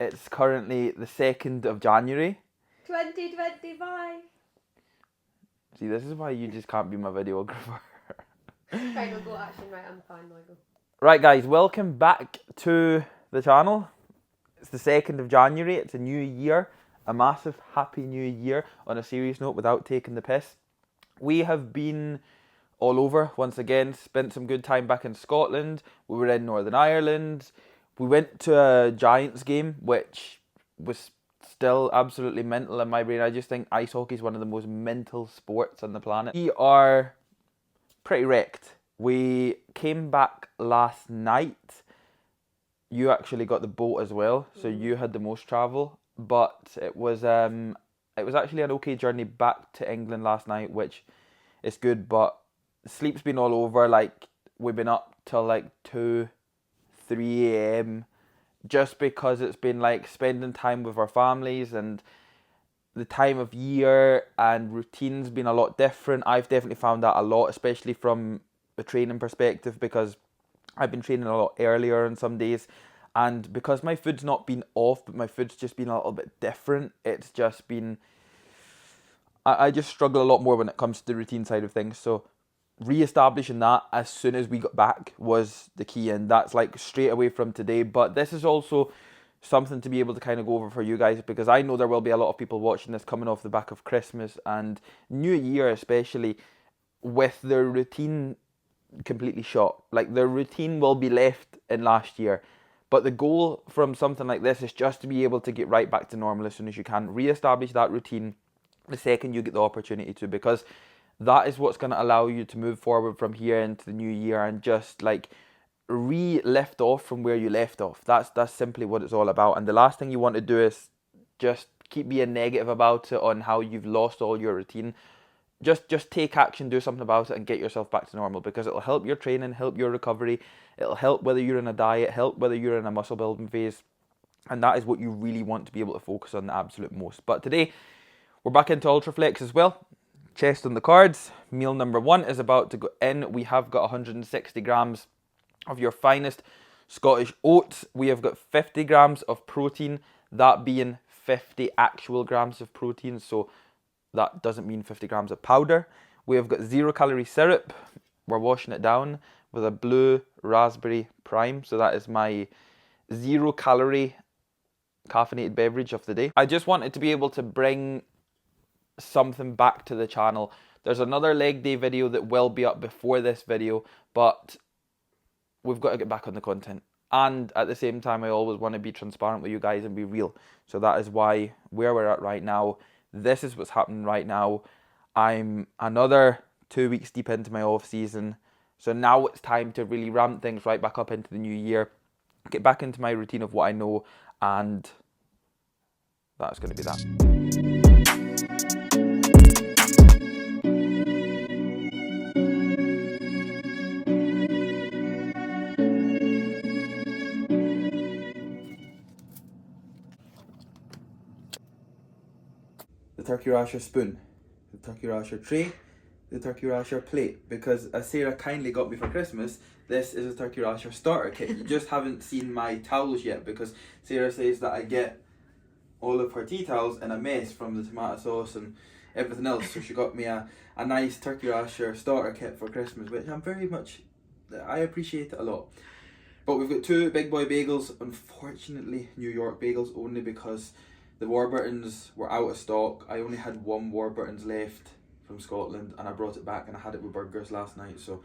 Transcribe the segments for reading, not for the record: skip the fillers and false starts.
It's currently the 2nd of January. 2025. See, this is why you just can't be my videographer. Right, we'll go action. Right, I'm fine. Now go. Right, guys, welcome back to the channel. It's the 2nd of January. It's a new year. A massive happy new year. On a serious note, without taking the piss. We have been all over once again. Spent some good time back in Scotland. We were in Northern Ireland. We went to a Giants game, which was still absolutely mental in my brain. I just think ice hockey is one of the most mental sports on the planet. We are pretty wrecked. We came back last night. You actually got the boat as well, so you had the most travel. But it was actually an okay journey back to England last night, which is good. But sleep's been all over. Like, we've been up till like 2, 3 a.m. just because it's been like spending time with our families, and the time of year and routine's been a lot different. I've definitely found that a lot, especially from a training perspective, because I've been training a lot earlier on some days, and because my food's not been off, but my food's just been a little bit different. It's just been, I just struggle a lot more when it comes to the routine side of things. So re-establishing that as soon as we got back was the key, and that's like straight away from today. But this is also something to be able to kind of go over for you guys, because I know there will be a lot of people watching this coming off the back of Christmas and New Year, especially with their routine completely shot. Like, their routine will be left in last year, but the goal from something like this is just to be able to get right back to normal as soon as you can. Re-establish that routine the second you get the opportunity to, because that is what's going to allow you to move forward from here into the new year and just like lift off from where you left off. That's simply what it's all about. And the last thing you want to do is just keep being negative about it on how you've lost all your routine. Just take action, do something about it, and get yourself back to normal, because it'll help your training, help your recovery. It'll help whether you're in a diet, help whether you're in a muscle building phase, and that is what you really want to be able to focus on the absolute most. But today we're back into Ultraflex as well. Chest on the cards. Meal number 1 is about to go in. We have got 160 grams of your finest Scottish oats. We have got 50 grams of protein, that being 50 actual grams of protein, so that doesn't mean 50 grams of powder. We have got 0-calorie syrup. We're washing it down with a blue raspberry prime, so that is my 0-calorie caffeinated beverage of the day. I just wanted to be able to bring something back to the channel. There's another leg day video that will be up before this video, but we've got to get back on the content, and at the same time I always want to be transparent with you guys and be real. So that is why where we're at right now, this is what's happening right now. I'm another 2 weeks deep into my off season, so now it's time to really ramp things right back up into the new year, get back into my routine of what I know, and that's going to be that. The turkey rasher spoon, the turkey rasher tray, the turkey rasher plate, because as Sarah kindly got me for Christmas, this is a turkey rasher starter kit. You just haven't seen my towels yet, because Sarah says that I get all of her tea towels in a mess from the tomato sauce and everything else, so she got me a nice turkey rasher starter kit for Christmas, which I appreciate it a lot. But we've got 2 big boy bagels, unfortunately New York bagels, only because the Warburtons were out of stock. I only had 1 Warburtons left from Scotland, and I brought it back and I had it with burgers last night, so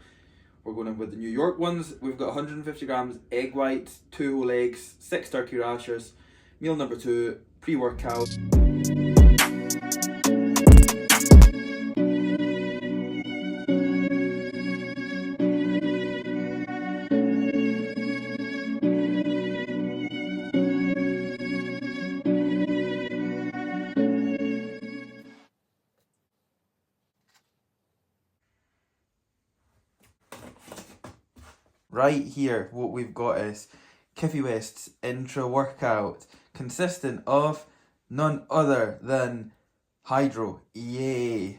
we're going in with the New York ones. We've got 150 grams egg whites, 2 whole eggs, 6 turkey rashers. Meal number 2, pre-workout. Right here, what we've got is Kiffy West's intra workout, consistent of none other than Hydro. Yay!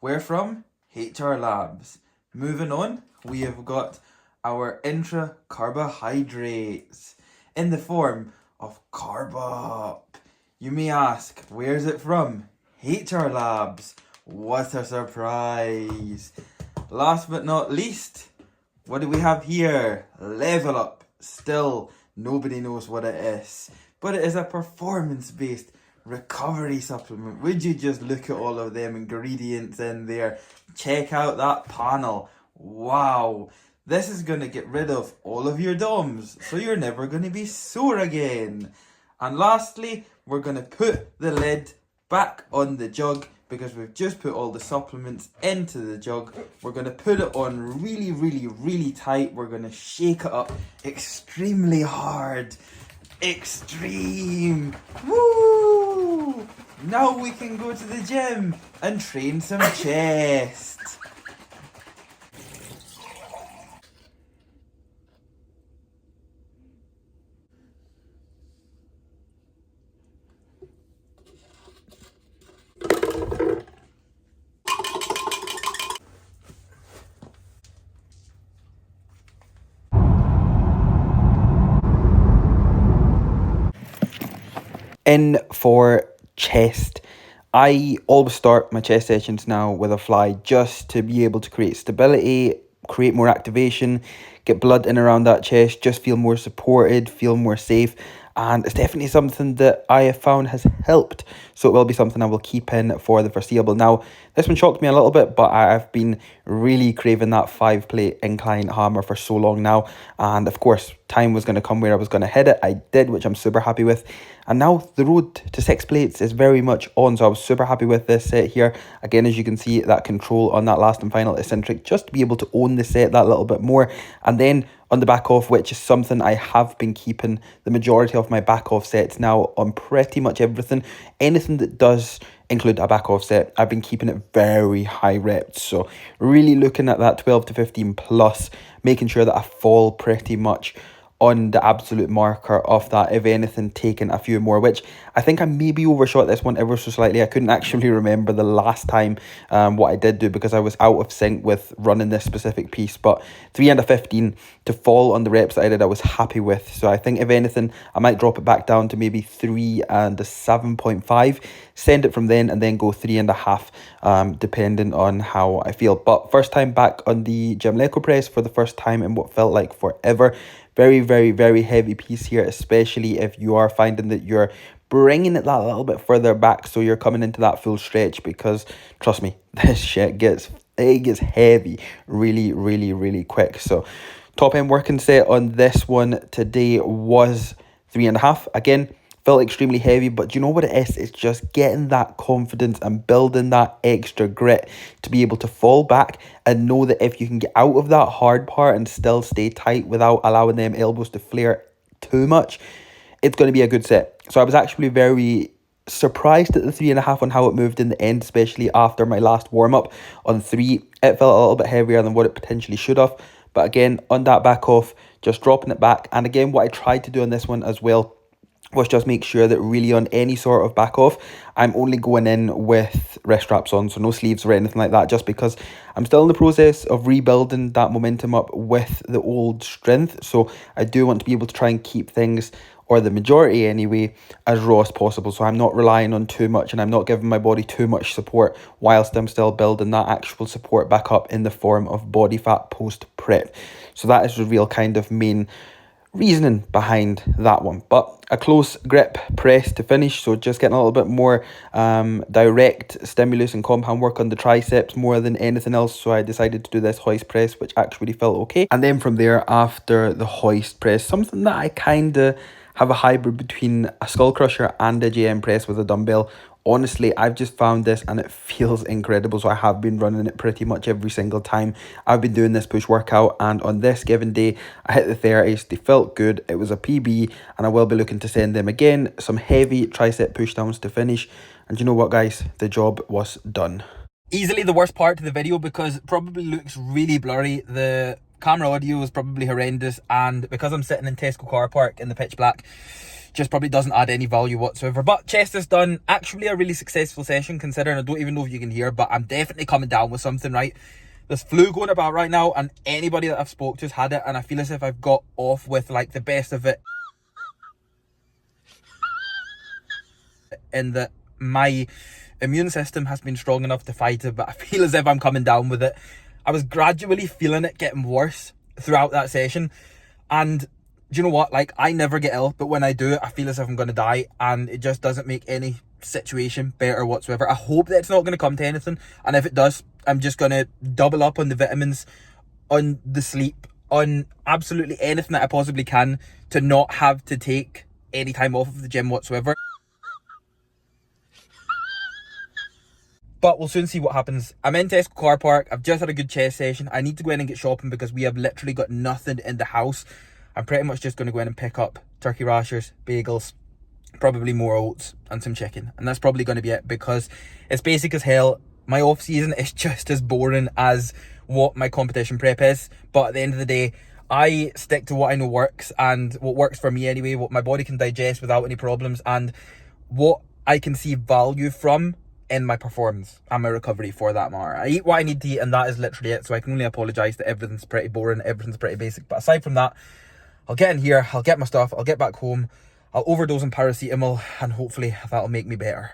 Where from? HR Labs. Moving on, we have got our intra carbohydrates in the form of carb up. You may ask, where's it from? HR Labs. What a surprise. Last but not least, what do we have here? Level Up. Still, nobody knows what it is. But it is a performance-based recovery supplement. Would you just look at all of them ingredients in there? Check out that panel. Wow. This is going to get rid of all of your DOMs, so you're never going to be sore again. And lastly, we're going to put the lid back on the jug because we've just put all the supplements into the jug. We're going to put it on really, really, really tight. We're going to shake it up extremely hard. Extreme. Woo! Now we can go to the gym and train some chest. In for chest. I always start my chest sessions now with a fly just to be able to create stability, create more activation, get blood in around that chest, just feel more supported, feel more safe. And it's definitely something that I have found has helped. So it will be something I will keep in for the foreseeable. Now, this one shocked me a little bit, but I've been really craving that 5-plate incline hammer for so long now. And of course, time was going to come where I was going to hit it. I did, which I'm super happy with. And now the road to 6 plates is very much on. So I was super happy with this set here. Again, as you can see, that control on that last and final eccentric, just to be able to own the set that little bit more. And then on the back off, which is something I have been keeping the majority of my back off sets now on pretty much everything. Anything that does include a back off set, I've been keeping it very high reps. So really looking at that 12 to 15 plus, making sure that I fall pretty much on the absolute marker of that, if anything, taking a few more, which I think I maybe overshot this one ever so slightly. I couldn't actually remember the last time what I did do because I was out of sync with running this specific piece, but 3 and a 15 to fall on the reps that I did, I was happy with. So I think if anything, I might drop it back down to maybe 3 and a 7.5, send it from then and then go 3.5, depending on how I feel. But first time back on the Gymleco press for the first time in what felt like forever. Very, very, very heavy piece here, especially if you are finding that you're bringing it that little bit further back, so you're coming into that full stretch, because trust me, this shit gets heavy really, really, really quick. So top end working set on this one today was 3.5. Again, felt extremely heavy, but you know what it is? It's just getting that confidence and building that extra grit to be able to fall back and know that if you can get out of that hard part and still stay tight without allowing them elbows to flare too much, it's going to be a good set. So I was actually very surprised at the 3.5 on how it moved in the end, especially after my last warm-up on 3. It felt a little bit heavier than what it potentially should have. But again, on that back off, just dropping it back. And again, what I tried to do on this one as well was just make sure that really on any sort of back off, I'm only going in with wrist straps on, so no sleeves or anything like that, just because I'm still in the process of rebuilding that momentum up with the old strength. So I do want to be able to try and keep things, or the majority anyway, as raw as possible. So I'm not relying on too much and I'm not giving my body too much support whilst I'm still building that actual support back up in the form of body fat post prep. So that is the real kind of main reasoning behind that one. But a close grip press to finish, so just getting a little bit more direct stimulus and compound work on the triceps more than anything else. So I decided to do this hoist press, which actually felt okay. And then from there, after the hoist press, something that I kind of have a hybrid between a skull crusher and a JM press with a dumbbell. Honestly, I've just found this and it feels incredible. So I have been running it pretty much every single time I've been doing this push workout. And on this given day, I hit the 30s. They felt good. It was a PB and I will be looking to send them again. Some heavy tricep push downs to finish. And you know what, guys? The job was done. Easily the worst part of the video because it probably looks really blurry. The camera audio is probably horrendous. And because I'm sitting in Tesco car park in the pitch black, just probably doesn't add any value whatsoever. But chest is done. Actually a really successful session, considering I don't even know if you can hear, but I'm definitely coming down with something, right? There's flu going about right now, and anybody that I've spoke to has had it, and I feel as if I've got off with like the best of it. in that my immune system has been strong enough to fight it, but I feel as if I'm coming down with it. I was gradually feeling it getting worse throughout that session, and do you know what, like, I never get ill, but when I do, I feel as if I'm going to die, and it just doesn't make any situation better whatsoever. I hope that it's not going to come to anything, and if it does, I'm just going to double up on the vitamins, on the sleep, on absolutely anything that I possibly can to not have to take any time off of the gym whatsoever. But we'll soon see what happens. I'm in Tesco car park. I've just had a good chest session. I need to go in and get shopping because we have literally got nothing in the house. I'm pretty much just going to go in and pick up turkey rashers, bagels, probably more oats and some chicken. And that's probably going to be it because it's basic as hell. My off season is just as boring as what my competition prep is. But at the end of the day, I stick to what I know works, and what works for me anyway, what my body can digest without any problems, and what I can see value from in my performance and my recovery for that matter. I eat what I need to eat, and that is literally it. So I can only apologise that everything's pretty boring, everything's pretty basic. But aside from that, I'll get in here, I'll get my stuff, I'll get back home, I'll overdose on paracetamol, and hopefully that'll make me better.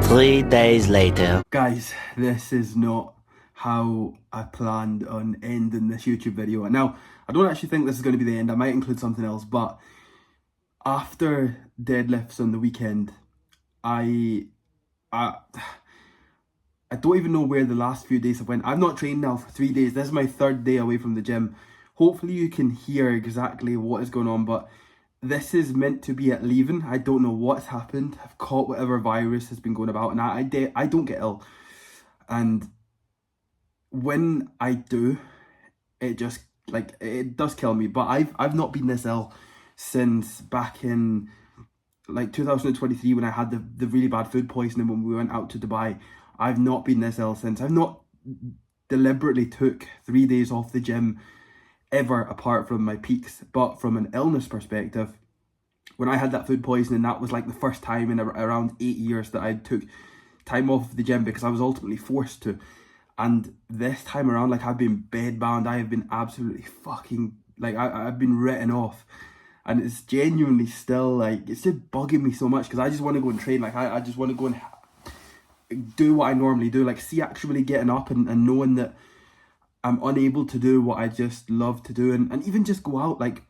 3 days later. Guys, this is not how I planned on ending this YouTube video. Now, I don't actually think this is going to be the end. I might include something else, but after deadlifts on the weekend, I don't even know where the last few days have went. I've not trained now for 3 days. This is my third day away from the gym. Hopefully you can hear exactly what is going on, but this is meant to be at leaving. I don't know what's happened. I've caught whatever virus has been going about, and I don't get ill. And when I do, it just, like, it does kill me. But I've not been this ill since back in like 2023 when I had the really bad food poisoning when we went out to Dubai. I've not been this ill since. I've not deliberately took 3 days off the gym ever apart from my peaks. But from an illness perspective, when I had that food poisoning, that was like the first time in around 8 years that I took time off of the gym because I was ultimately forced to. And this time around, like, I've been bedbound. I have been absolutely fucking, like, I've been written off. And it's genuinely still, like, it's just bugging me so much because I just want to go and train. Like, I just want to go and do what I normally do. Like, see actually getting up and knowing that I'm unable to do what I just love to do. And even just go out. Like,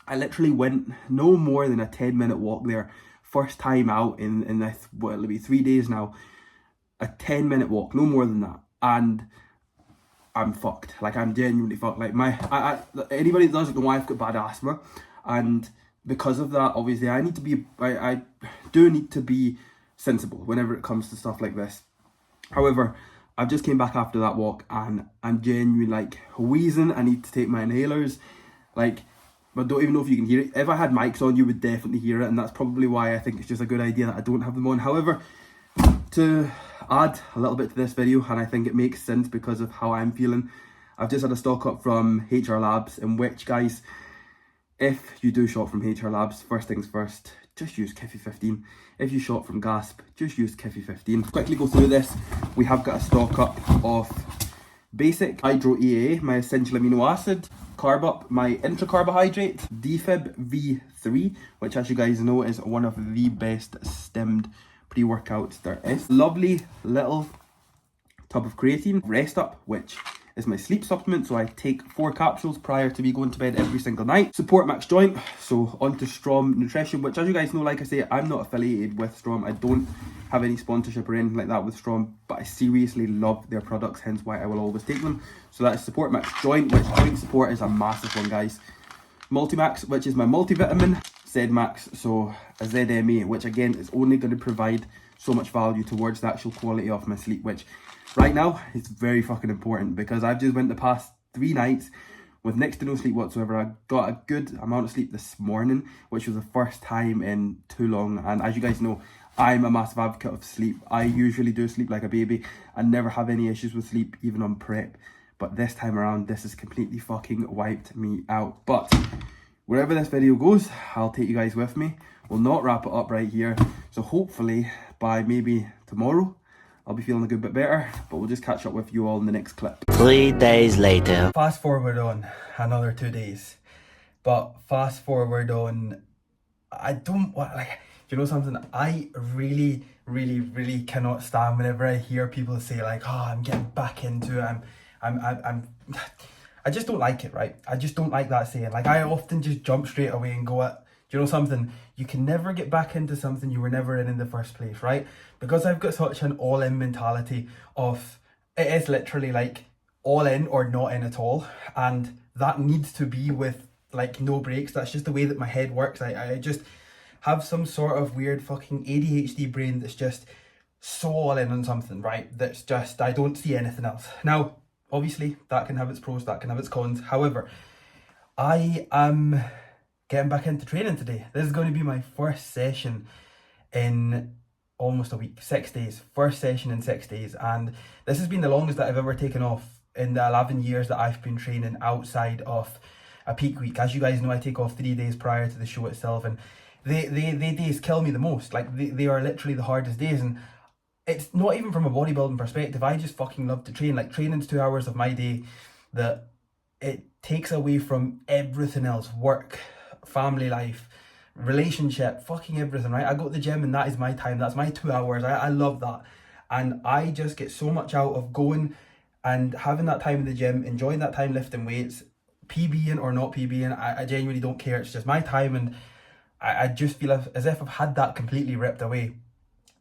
I literally went no more than a 10-minute walk there. First time out in what, it'll be 3 days now. A 10-minute walk, no more than that. And I'm fucked. Like, I'm genuinely fucked. Like, anybody that doesn't know why I've got bad asthma. And because of that, obviously, I do need to be sensible whenever it comes to stuff like this. However, I've just came back after that walk and I'm genuinely, like, wheezing. I need to take my inhalers. Like, I don't even know if you can hear it. If I had mics on, you would definitely hear it. And that's probably why I think it's just a good idea that I don't have them on. However, to add a little bit to this video, and I think it makes sense because of how I'm feeling, I've just had a stock up from HR Labs, in which, guys, if you do shop from HR Labs, first things first, just use Kiffy 15. If you shop from Gasp, just use Kiffy 15. Quickly go through this. We have got a stock up of Basic Hydro EAA, my essential amino acid, Carb Up, my intra carbohydrate, Defib V3, which, as you guys know, is one of the best stemmed pre-workouts there is. Lovely little tub of creatine. Rest Up, which is my sleep supplement, so I take 4 capsules prior to me going to bed every single night. Support Max Joint, so onto Strom Nutrition, which, as you guys know, like I say, I'm not affiliated with Strom. I don't have any sponsorship or anything like that with Strom, but I seriously love their products, hence why I will always take them. So that is Support Max Joint, which joint support is a massive one, guys. Multimax, which is my multivitamin. ZMax, so a ZMA, which again is only going to provide so much value towards the actual quality of my sleep, which right now is very fucking important because I've just went the past 3 nights with next to no sleep whatsoever. I got a good amount of sleep this morning, which was the first time in too long. And as you guys know, I'm a massive advocate of sleep. I usually do sleep like a baby and never have any issues with sleep, even on prep. But this time around, this has completely fucking wiped me out. But wherever this video goes, I'll take you guys with me. We'll not wrap it up right here. So hopefully by maybe tomorrow, I'll be feeling a good bit better. But we'll just catch up with you all in the next clip. 3 days later. Fast forward on another 2 days. But fast forward on, I don't want, like, do you know something? I really, really, really cannot stand whenever I hear people say like, oh, I'm getting back into it. I just don't like it, right? I just don't like that saying. Like, I often just jump straight away and go at, do you know something? You can never get back into something you were never in the first place, right? Because I've got such an all-in mentality of, it is literally like all in or not in at all. And that needs to be with like no breaks. That's just the way that my head works. I just have some sort of weird fucking ADHD brain that's just so all in on something, right? That's just, I don't see anything else. Now, obviously, that can have its pros, that can have its cons. However, I am getting back into training today. This is going to be my first session in almost a week, 6 days. First session in 6 days. And this has been the longest that I've ever taken off in the 11 years that I've been training outside of a peak week. As you guys know, I take off 3 days prior to the show itself, and they days kill me the most. Like, they are literally the hardest days. And it's not even from a bodybuilding perspective. I just fucking love to train. Like, training's 2 hours of my day that it takes away from everything else. Work, family life, relationship, fucking everything, right? I go to the gym and that is my time. That's my 2 hours. I love that. And I just get so much out of going and having that time in the gym, enjoying that time lifting weights, PBing or not PBing. I genuinely don't care. It's just my time, and I just feel as if I've had that completely ripped away.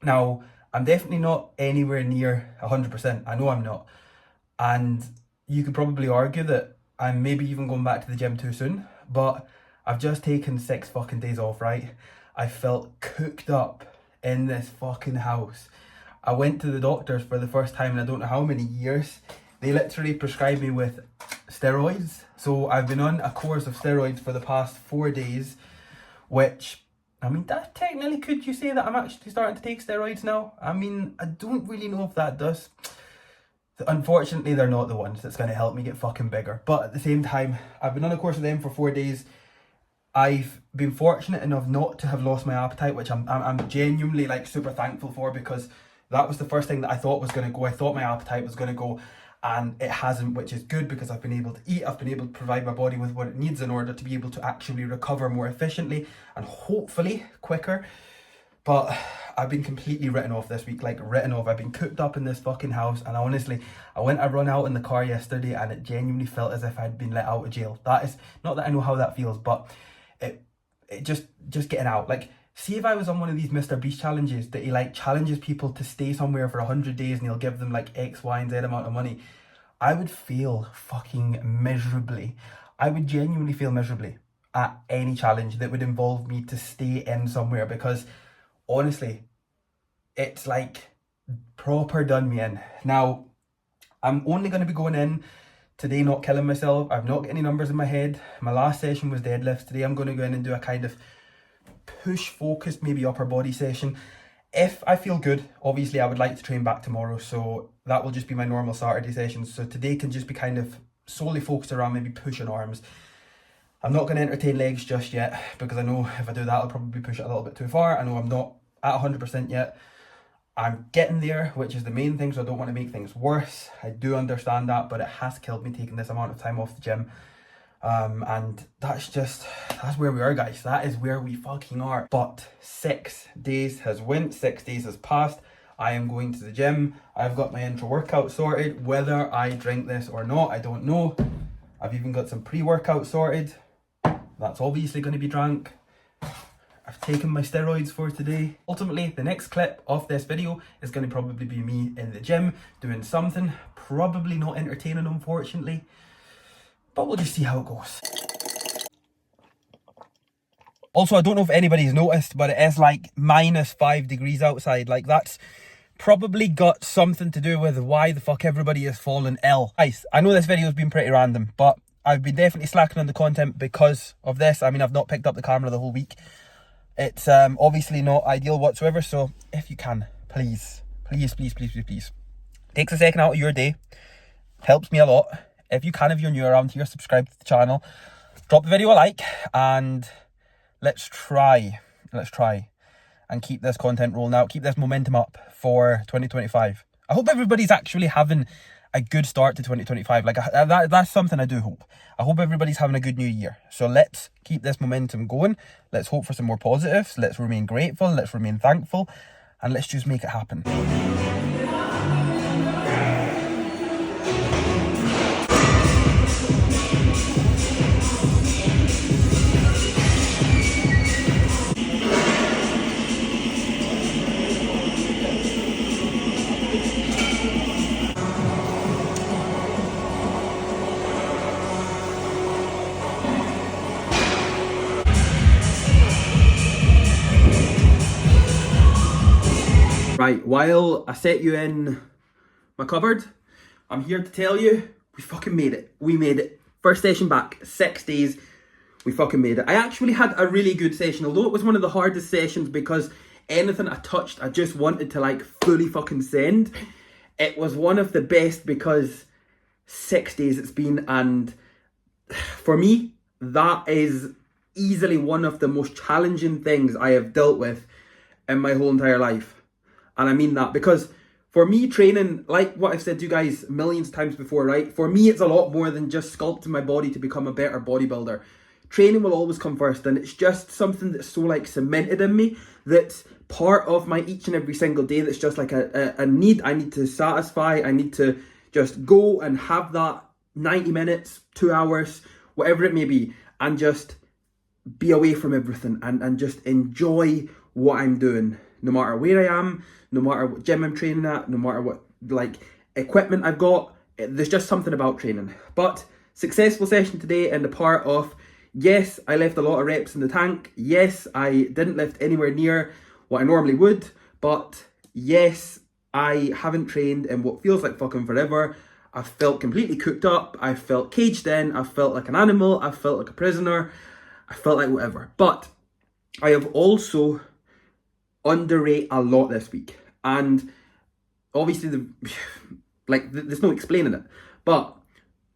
Now, I'm definitely not anywhere near 100%. I know I'm not. And you could probably argue that I'm maybe even going back to the gym too soon, but I've just taken 6 fucking days off, right? I felt cooked up in this fucking house. I went to the doctors for the first time in I don't know how many years. They literally prescribed me with steroids. So I've been on a course of steroids for the past 4 days, which, I mean, that technically, could you say that I'm actually starting to take steroids now? I mean, I don't really know if that does. Unfortunately, they're not the ones that's going to help me get fucking bigger. But at the same time, I've been on a course with them for 4 days. I've been fortunate enough not to have lost my appetite, which I'm genuinely like super thankful for, because that was the first thing that I thought was going to go. I thought my appetite was going to go, and it hasn't, which is good, because I've been able to eat. I've been able to provide my body with what it needs in order to be able to actually recover more efficiently and hopefully quicker. But I've been completely written off this week, like written off. I've been cooped up in this fucking house, and honestly, I went a run out in the car yesterday and it genuinely felt as if I'd been let out of jail. That is, not that I know how that feels, but it just getting out. Like, see if I was on one of these Mr. Beast challenges that he like challenges people to stay somewhere for 100 days and he'll give them like X, Y, and Z amount of money, I would fail fucking miserably. I would genuinely fail miserably at any challenge that would involve me to stay in somewhere, because honestly, it's like proper done me in. Now, I'm only going to be going in today, not killing myself. I've not got any numbers in my head. My last session was deadlifts. Today I'm going to go in and do a kind of push focused, maybe upper body session. If I feel good, obviously I would like to train back tomorrow, so that will just be my normal Saturday sessions. So today can just be kind of solely focused around maybe pushing arms. I'm not going to entertain legs just yet, because I know if I do that I'll probably push it a little bit too far. I know I'm not at 100% yet. I'm getting there, which is the main thing, so I don't want to make things worse. I do understand that, but it has killed me taking this amount of time off the gym. And that's where we are, guys. That is where we fucking are. But 6 days has went, 6 days has passed. I am going to the gym. I've got my intro workout sorted. Whether I drink this or not, I don't know. I've even got some pre-workout sorted. That's obviously going to be drank. I've taken my steroids for today. Ultimately, the next clip of this video is going to probably be me in the gym doing something. Probably not entertaining, unfortunately. But we'll just see how it goes. Also, I don't know if anybody's noticed, but it is like -5 degrees outside. Like, that's probably got something to do with why the fuck everybody is falling ill. Guys, I know this video has been pretty random, but I've been definitely slacking on the content because of this. I mean, I've not picked up the camera the whole week. It's obviously not ideal whatsoever, so if you can, please, takes a second out of your day, helps me a lot. If you can, if you're new around here, subscribe to the channel, drop the video a like, and let's try and keep this content rolling out, keep this momentum up for 2025. I hope everybody's actually having a good start to 2025. Like that's something I do hope. I hope everybody's having a good new year. So let's keep this momentum going. Let's hope for some more positives. Let's remain grateful. Let's remain thankful. And let's just make it happen. Right, while I set you in my cupboard, I'm here to tell you, we fucking made it. We made it. First session back, 6 days, we fucking made it. I actually had a really good session, although it was one of the hardest sessions because anything I touched, I just wanted to like fully fucking send. It was one of the best because 6 days it's been, and for me, that is easily one of the most challenging things I have dealt with in my whole entire life. And I mean that because for me, training, like what I've said to you guys millions of times before, right? For me, it's a lot more than just sculpting my body to become a better bodybuilder. Training will always come first, and it's just something that's so like cemented in me, that's part of my each and every single day, that's just like a need I need to satisfy. I need to just go and have that 90 minutes, 2 hours, whatever it may be, and just be away from everything and just enjoy what I'm doing. No matter where I am, no matter what gym I'm training at, no matter what like equipment I've got, there's just something about training. But successful session today in the part of, yes, I left a lot of reps in the tank. Yes, I didn't lift anywhere near what I normally would. But yes, I haven't trained in what feels like fucking forever. I felt completely cooked up. I felt caged in. I felt like an animal. I felt like a prisoner. I felt like whatever. But I have also underrate a lot this week, and obviously there's no explaining it, but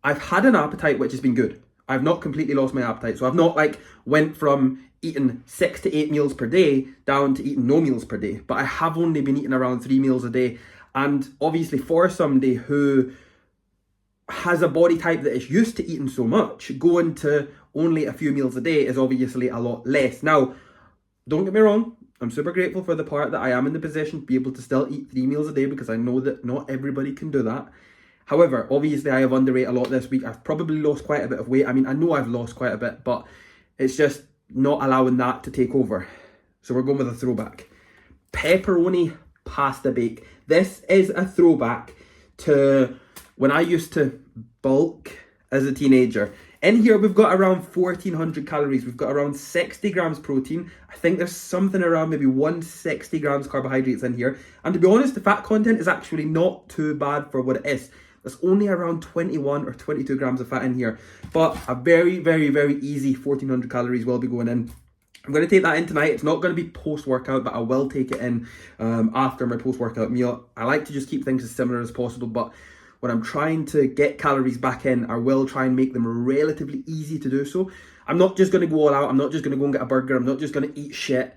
I've had an appetite which has been good. I've not completely lost my appetite, so I've not like went from eating 6 to 8 meals per day down to eating no meals per day, but I have only been eating around 3 meals a day. And obviously for somebody who has a body type that is used to eating so much, going to only a few meals a day is obviously a lot less. Now, don't get me wrong, I'm super grateful for the part that I am in the position to be able to still eat 3 meals a day, because I know that not everybody can do that. However, obviously I have underweight a lot this week. I've probably lost quite a bit of weight. I mean, I know I've lost quite a bit, but it's just not allowing that to take over. So we're going with a throwback. Pepperoni pasta bake. This is a throwback to when I used to bulk as a teenager. In here, we've got around 1,400 calories. We've got around 60 grams protein. I think there's something around maybe 160 grams carbohydrates in here. And to be honest, the fat content is actually not too bad for what it is. There's only around 21 or 22 grams of fat in here. But a very, very, very easy 1,400 calories will be going in. I'm going to take that in tonight. It's not going to be post-workout, but I will take it in after my post-workout meal. I like to just keep things as similar as possible, but when I'm trying to get calories back in, I will try and make them relatively easy to do so. I'm not just going to go all out. I'm not just going to go and get a burger. I'm not just going to eat shit.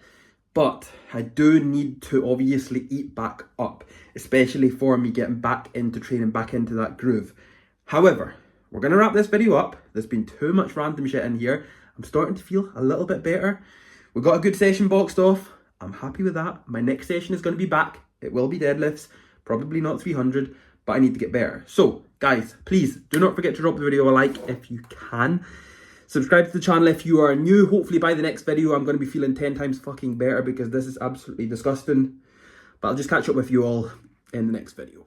But I do need to obviously eat back up, especially for me getting back into training, back into that groove. However, we're going to wrap this video up. There's been too much random shit in here. I'm starting to feel a little bit better. We got a good session boxed off. I'm happy with that. My next session is going to be back. It will be deadlifts, probably not 300. But I need to get better. So, guys, please do not forget to drop the video a like if you can. Subscribe to the channel if you are new. Hopefully by the next video, I'm going to be feeling 10 times fucking better, because this is absolutely disgusting. But I'll just catch up with you all in the next video.